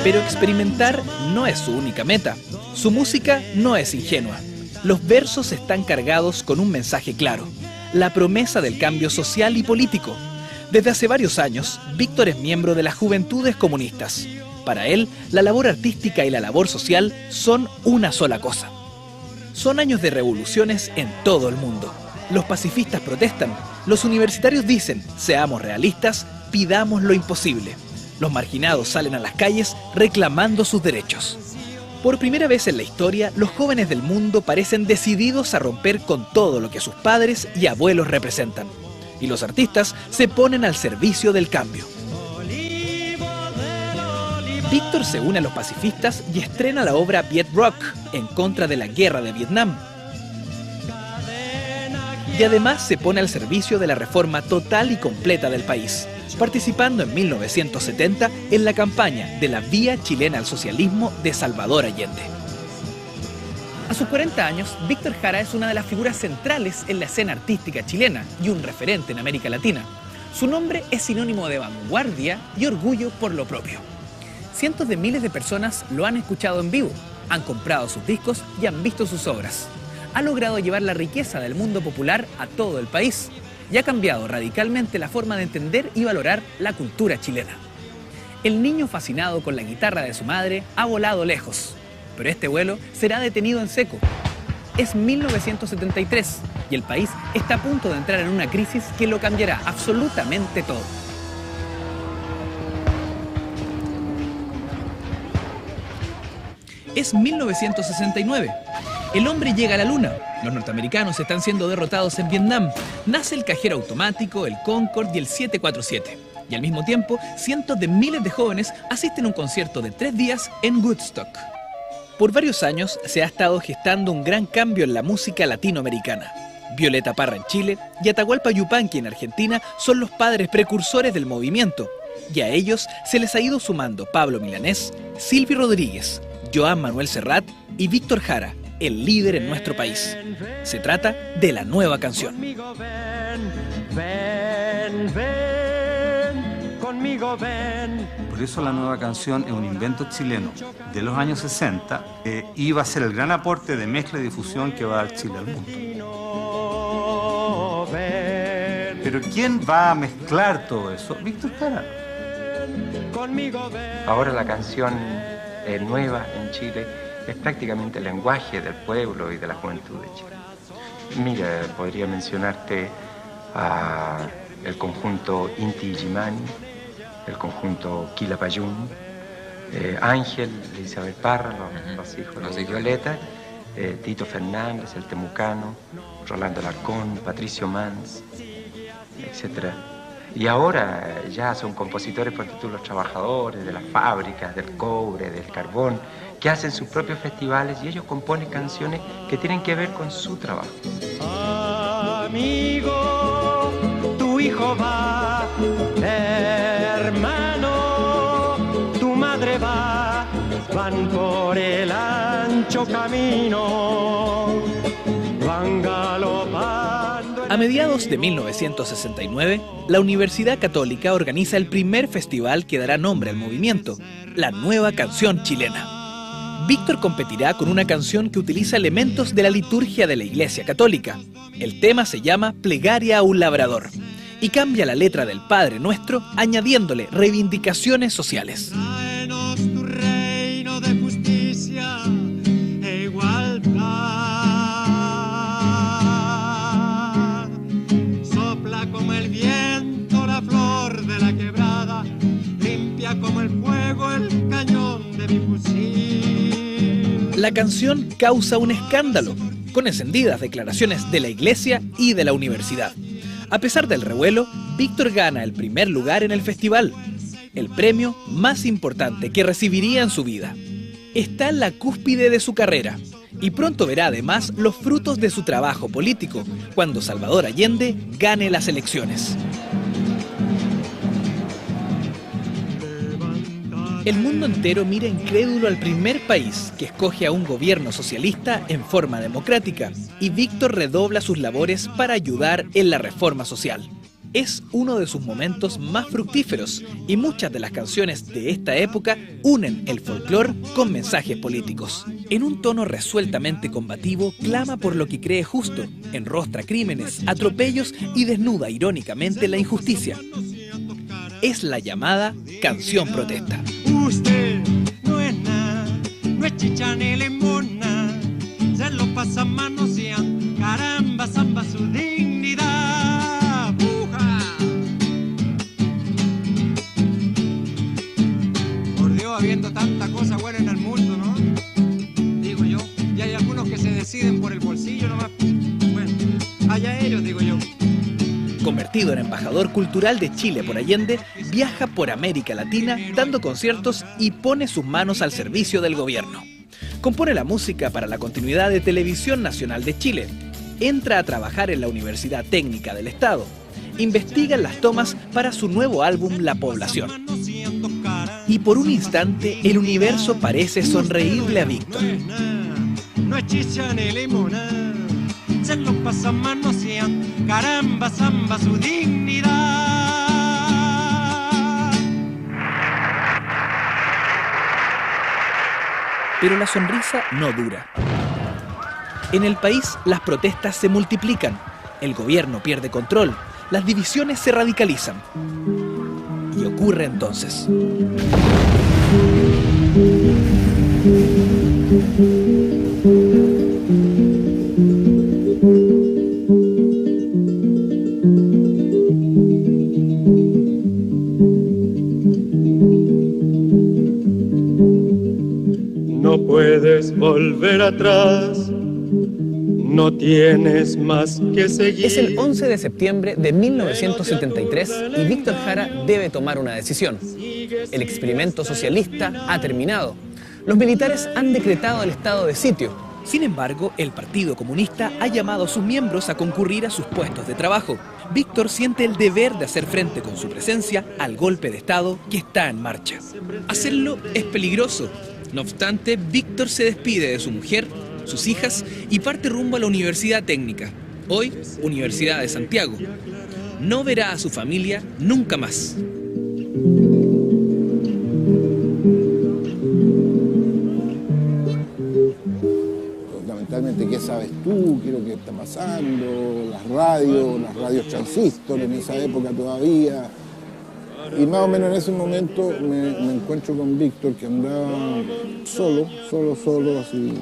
S7: Pero experimentar no es su única meta. Su música no es ingenua. Los versos están cargados con un mensaje claro: la promesa del cambio social y político. Desde hace varios años, Víctor es miembro de las Juventudes Comunistas. Para él, la labor artística y la labor social son una sola cosa. Son años de revoluciones en todo el mundo. Los pacifistas protestan, los universitarios dicen: seamos realistas, pidamos lo imposible. Los marginados salen a las calles reclamando sus derechos. Por primera vez en la historia, los jóvenes del mundo parecen decididos a romper con todo lo que sus padres y abuelos representan. Y los artistas se ponen al servicio del cambio. Víctor se une a los pacifistas y estrena la obra Viet Rock, en contra de la guerra de Vietnam. Y además se pone al servicio de la reforma total y completa del país, participando en 1970 en la campaña de la Vía Chilena al Socialismo de Salvador Allende. A sus 40 años, Víctor Jara es una de las figuras centrales en la escena artística chilena y un referente en América Latina. Su nombre es sinónimo de vanguardia y orgullo por lo propio. Cientos de miles de personas lo han escuchado en vivo, han comprado sus discos y han visto sus obras. Ha logrado llevar la riqueza del mundo popular a todo el país y ha cambiado radicalmente la forma de entender y valorar la cultura chilena. El niño fascinado con la guitarra de su madre ha volado lejos, pero este vuelo será detenido en seco. Es 1973 y el país está a punto de entrar en una crisis que lo cambiará absolutamente todo. Es 1969. El hombre llega a la luna. Los norteamericanos están siendo derrotados en Vietnam. Nace el cajero automático, el Concorde y el 747. Y al mismo tiempo, cientos de miles de jóvenes asisten a un concierto de 3 días en Woodstock. Por varios años se ha estado gestando un gran cambio en la música latinoamericana. Violeta Parra en Chile y Atahualpa Yupanqui en Argentina son los padres precursores del movimiento. Y a ellos se les ha ido sumando Pablo Milanés, Silvio Rodríguez, Joan Manuel Serrat y Víctor Jara, el líder en nuestro país. Se trata de la nueva canción.
S18: Conmigo ven.
S19: Por eso la nueva canción es un invento chileno de los años 60 y va a ser el gran aporte de mezcla y difusión que va a dar Chile al mundo. Pero ¿quién va a mezclar todo eso? Víctor Jara.
S2: Ahora la canción nueva en Chile es prácticamente el lenguaje del pueblo y de la juventud de Chile. Mira, podría mencionarte el conjunto Inti Illimani, el conjunto Quilapayún, Ángel de Isabel Parra, los hijos de Violeta, Tito Fernández, el Temucano, Rolando Alarcón, Patricio Mans, etc. Y ahora ya son compositores, por título, los trabajadores de las fábricas, del cobre, del carbón, que hacen sus propios festivales y ellos componen canciones que tienen que ver con su trabajo.
S18: Amigo, tu hijo va, hermano, tu madre va, van por el ancho camino, van galopando.
S7: A mediados de 1969, la Universidad Católica organiza el primer festival que dará nombre al movimiento, la Nueva Canción Chilena. Víctor competirá con una canción que utiliza elementos de la liturgia de la Iglesia Católica. El tema se llama Plegaria a un labrador y cambia la letra del Padre Nuestro añadiéndole reivindicaciones sociales.
S9: Tráenos tu reino de justicia e igualdad. Sopla como el viento la flor de la quebrada, limpia como el fuego el cañón de mi fusil.
S7: La canción causa un escándalo, con encendidas declaraciones de la iglesia y de la universidad. A pesar del revuelo, Víctor gana el primer lugar en el festival, el premio más importante que recibiría en su vida. Está en la cúspide de su carrera y pronto verá además los frutos de su trabajo político cuando Salvador Allende gane las elecciones. El mundo entero mira incrédulo al primer país que escoge a un gobierno socialista en forma democrática, y Víctor redobla sus labores para ayudar en la reforma social. es uno de sus momentos más fructíferos y muchas de las canciones de esta época unen el folclore con mensajes políticos. En un tono resueltamente combativo, clama por lo que cree justo, enrostra crímenes, atropellos y desnuda irónicamente la injusticia. Es la llamada canción protesta.
S9: Usted no es nada, no es chicha ni limona, se lo pasa manoseando, caramba, zamba su dignidad. ¡Puja! Por Dios, habiendo tanta cosa buena en el mundo, ¿no? Digo yo, y hay algunos que se deciden por el bolsillo nomás. Bueno, allá ellos, digo yo.
S7: Convertido en embajador cultural de Chile por Allende, viaja por América Latina dando conciertos y pone sus manos al servicio del gobierno. Compone la música para la continuidad de Televisión Nacional de Chile. Entra a trabajar en la Universidad Técnica del Estado. Investiga en las tomas para su nuevo álbum La Población. Y por un instante, el universo parece sonreírle a Víctor.
S9: No es chicha ni limonada, se lo pasa manoseando, caramba, zamba su dignidad.
S7: Pero la sonrisa no dura. En el país, las protestas se multiplican, el gobierno pierde control, las divisiones se radicalizan. Y ocurre entonces.
S18: No puedes volver atrás, no tienes más que seguir.
S16: Es el 11 de septiembre de 1973 y Víctor Jara debe tomar una decisión. El experimento socialista ha terminado. Los militares han decretado el estado de sitio.
S7: Sin embargo, el Partido Comunista ha llamado a sus miembros a concurrir a sus puestos de trabajo. Víctor siente el deber de hacer frente con su presencia al golpe de Estado que está en marcha. Hacerlo es peligroso. No obstante, Víctor se despide de su mujer, sus hijas y parte rumbo a la Universidad Técnica, hoy Universidad de Santiago. No verá a su familia nunca más.
S21: Fundamentalmente, ¿qué sabes tú? ¿Qué es lo que está pasando? Las radios transistor en esa época todavía. Y más o menos en ese momento me encuentro con Víctor, que andaba solo, así.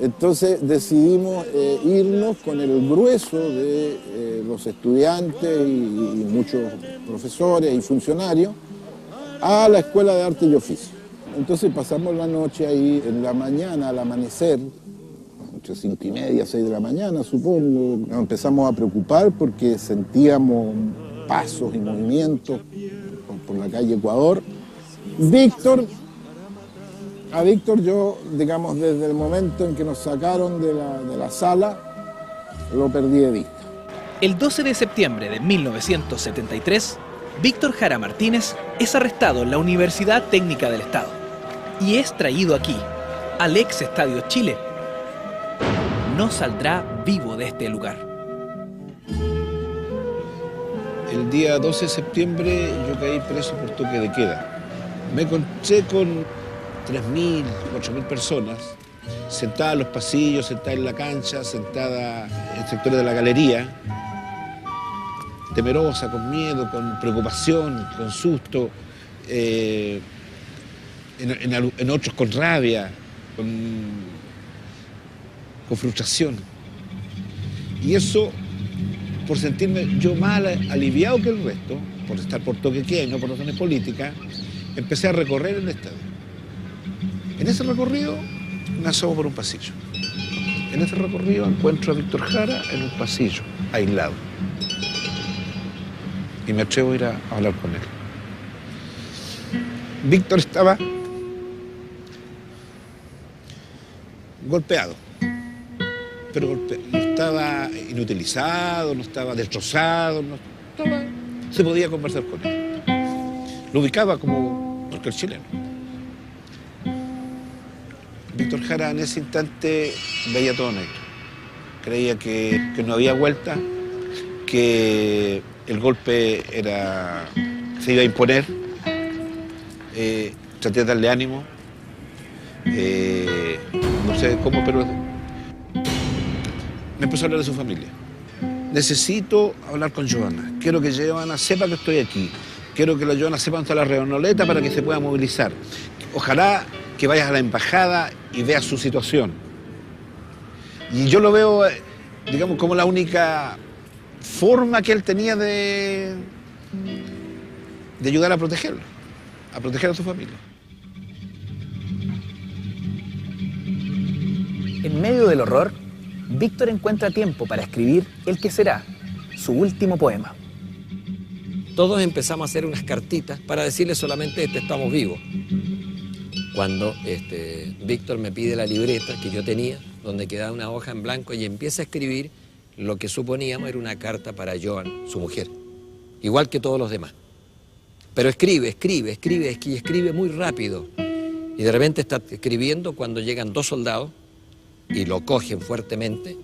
S21: Entonces decidimos irnos con el grueso de los estudiantes y muchos profesores y funcionarios a la Escuela de Arte y Oficio. Entonces pasamos la noche ahí, en la mañana, al amanecer, entre 5:30, 6 de la mañana, supongo. Nos empezamos a preocupar porque sentíamos pasos y movimientos por la calle Ecuador. A Víctor yo, digamos, desde el momento en que nos sacaron de la sala, lo perdí de vista.
S7: El 12 de septiembre de 1973, Víctor Jara Martínez es arrestado en la Universidad Técnica del Estado y es traído aquí, al ex Estadio Chile. No saldrá vivo de este lugar.
S6: El día 12 de septiembre yo caí preso por toque de queda. Me encontré con 3.000, 4.000 personas, sentadas en los pasillos, sentadas en la cancha, sentadas en sectores de la galería, temerosa, con miedo, con preocupación, con susto, en otros con rabia, con frustración. Y eso, por sentirme yo más aliviado que el resto, por estar por toque de queda y no por razones políticas, empecé a recorrer el estadio. En ese recorrido me asomo por un pasillo. En ese recorrido encuentro a Víctor Jara en un pasillo, aislado. Y me atrevo a ir a hablar con él. Víctor estaba golpeado, pero no estaba inutilizado, no estaba destrozado, se podía conversar con él. Lo ubicaba como cualquier chileno. Víctor Jara en ese instante veía todo negro. Creía que no había vuelta, que el golpe se iba a imponer. Traté de darle ánimo. No sé cómo, pero me empezó a hablar de su familia. Necesito hablar con Joana. Quiero que Joana sepa que estoy aquí. Quiero que la Joana sepa dónde está la Reonoleta para que se pueda movilizar. Ojalá que vayas a la embajada y veas su situación. Y yo lo veo, digamos, como la única forma que él tenía de ayudar a protegerlo, a proteger a su familia.
S16: En medio del horror, Víctor encuentra tiempo para escribir el que será su último poema.
S1: Todos empezamos a hacer unas cartitas para decirle solamente estamos vivos. Cuando Víctor me pide la libreta que yo tenía, donde quedaba una hoja en blanco, y empieza a escribir lo que suponíamos era una carta para Joan, su mujer, igual que todos los demás. Pero escribe muy rápido. Y de repente está escribiendo cuando llegan 2 soldados y lo cogen fuertemente,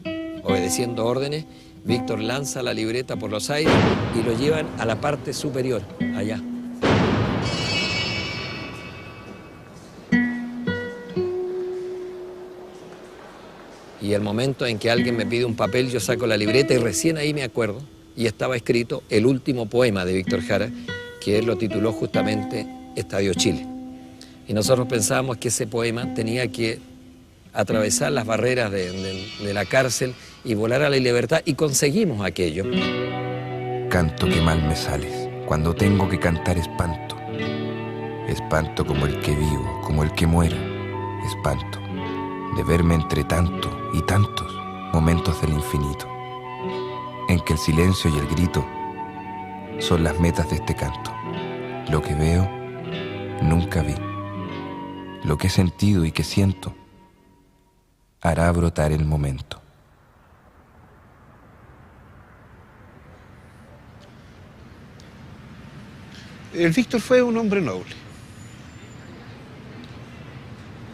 S1: obedeciendo órdenes. Víctor lanza la libreta por los aires y lo llevan a la parte superior, allá. Y el momento en que alguien me pide un papel, yo saco la libreta y recién ahí me acuerdo, y estaba escrito el último poema de Víctor Jara, que él lo tituló justamente Estadio Chile. Y nosotros pensábamos que ese poema tenía que atravesar las barreras de la cárcel y volar a la libertad, y conseguimos aquello.
S22: Canto que mal me sales, cuando tengo que cantar espanto. Espanto como el que vivo, como el que muero. Espanto de verme entre tanto y tantos momentos del infinito, en que el silencio y el grito son las metas de este canto. Lo que veo, nunca vi. Lo que he sentido y que siento hará brotar el momento.
S6: El Víctor fue un hombre noble,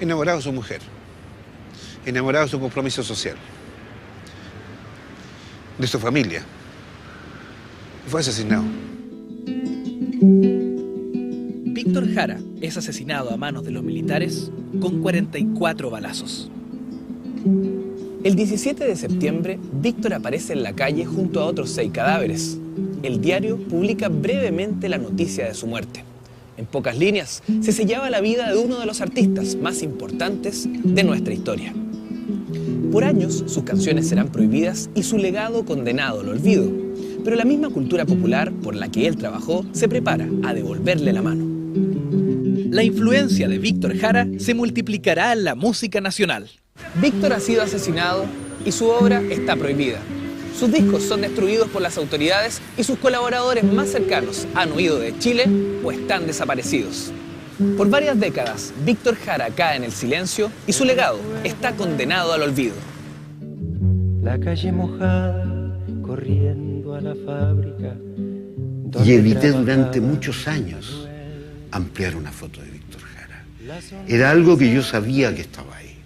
S6: enamorado de su mujer, enamorado de su compromiso social, de su familia. Fue asesinado.
S7: Víctor Jara es asesinado a manos de los militares con 44 balazos.
S16: El 17 de septiembre, Víctor aparece en la calle junto a otros 6 cadáveres. El diario publica brevemente la noticia de su muerte. En pocas líneas, se sellaba la vida de uno de los artistas más importantes de nuestra historia. Por años, sus canciones serán prohibidas y su legado condenado al olvido. Pero la misma cultura popular por la que él trabajó se prepara a devolverle la mano.
S7: La influencia de Víctor Jara se multiplicará en la música nacional.
S16: Víctor ha sido asesinado y su obra está prohibida. Sus discos son destruidos por las autoridades y sus colaboradores más cercanos han huido de Chile o están desaparecidos. Por varias décadas, Víctor Jara cae en el silencio y su legado está condenado al olvido.
S2: La calle mojada, corriendo a la fábrica.
S3: Y evité durante muchos años ampliar una foto de Víctor Jara. Era algo que yo sabía que estaba ahí,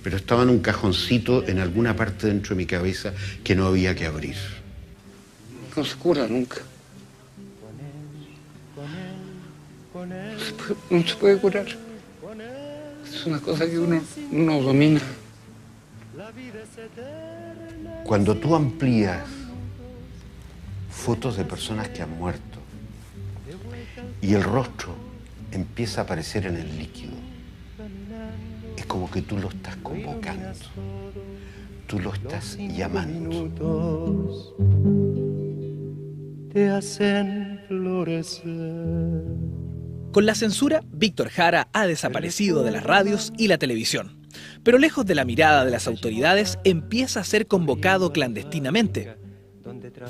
S3: pero estaba en un cajoncito en alguna parte dentro de mi cabeza que no había que abrir.
S11: No se cura nunca. No se puede curar. Es una cosa que uno no domina.
S3: Cuando tú amplías fotos de personas que han muerto y el rostro empieza a aparecer en el líquido, es como que tú lo estás convocando, tú lo estás llamando.
S18: Te hacen florecer.
S7: Con la censura, Víctor Jara ha desaparecido de las radios y la televisión. Pero lejos de la mirada de las autoridades, empieza a ser convocado clandestinamente.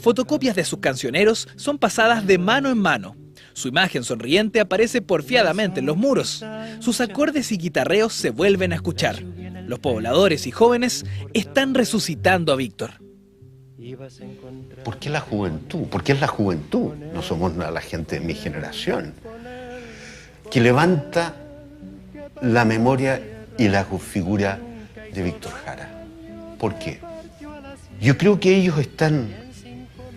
S7: Fotocopias de sus cancioneros son pasadas de mano en mano. Su imagen sonriente aparece porfiadamente en los muros. Sus acordes y guitarreos se vuelven a escuchar. Los pobladores y jóvenes están resucitando a Víctor.
S3: ¿Por qué la juventud? ¿Por qué es la juventud? No somos la gente de mi generación, que levanta la memoria y la figura de Víctor Jara. ¿Por qué? Yo creo que ellos están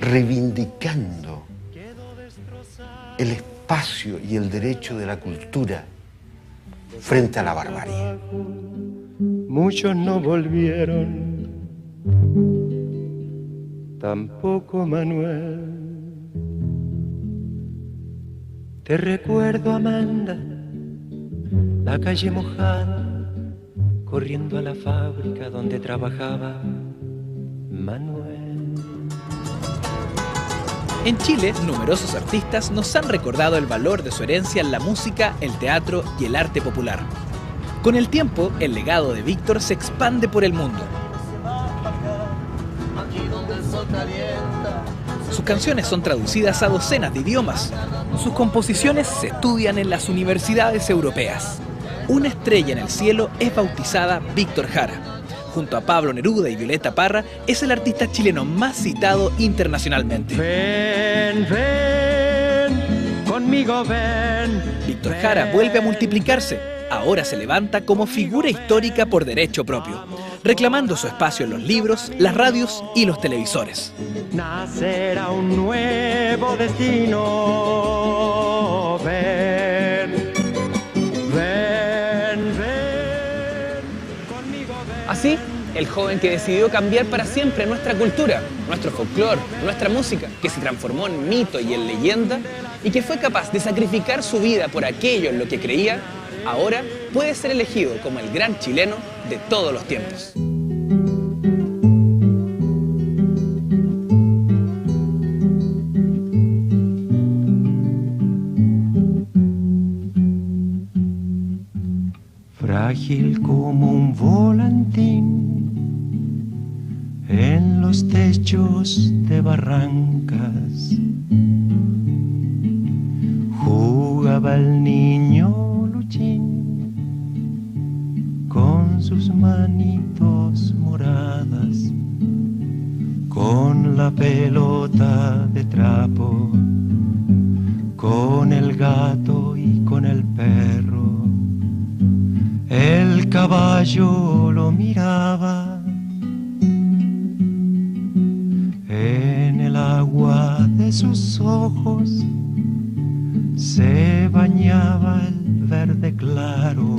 S3: reivindicando el espacio y el derecho de la cultura frente a la barbarie.
S18: Muchos no volvieron, tampoco Manuel. Te recuerdo, Amanda, la calle mojada, corriendo a la fábrica donde trabajaba Manuel.
S16: En Chile, numerosos artistas nos han recordado el valor de su herencia en la música, el teatro y el arte popular. Con el tiempo, el legado de Víctor se expande por el mundo. Sus canciones son traducidas a docenas de idiomas. Sus composiciones se estudian en las universidades europeas. Una estrella en el cielo es bautizada Víctor Jara. Junto a Pablo Neruda y Violeta Parra, es el artista chileno más citado internacionalmente.
S18: Ven, ven, conmigo ven.
S16: Víctor Jara vuelve a multiplicarse. Ahora se levanta como figura histórica por derecho propio, reclamando su espacio en los libros, las radios y los televisores.
S18: Nacerá un nuevo destino. Ven, ven, ven, conmigo ven.
S16: Así, el joven que decidió cambiar para siempre nuestra cultura, nuestro folclore, nuestra música, que se transformó en mito y en leyenda, y que fue capaz de sacrificar su vida por aquello en lo que creía, ahora puede ser elegido como el gran chileno de todos los tiempos.
S18: Frágil como un volantín en los techos de barrancas, jugaba el niño Luchín con sus manitos moradas, con la pelota de trapo, con el gato y con el perro. El caballo lo miraba, en el agua de sus ojos se bañaba el verde claro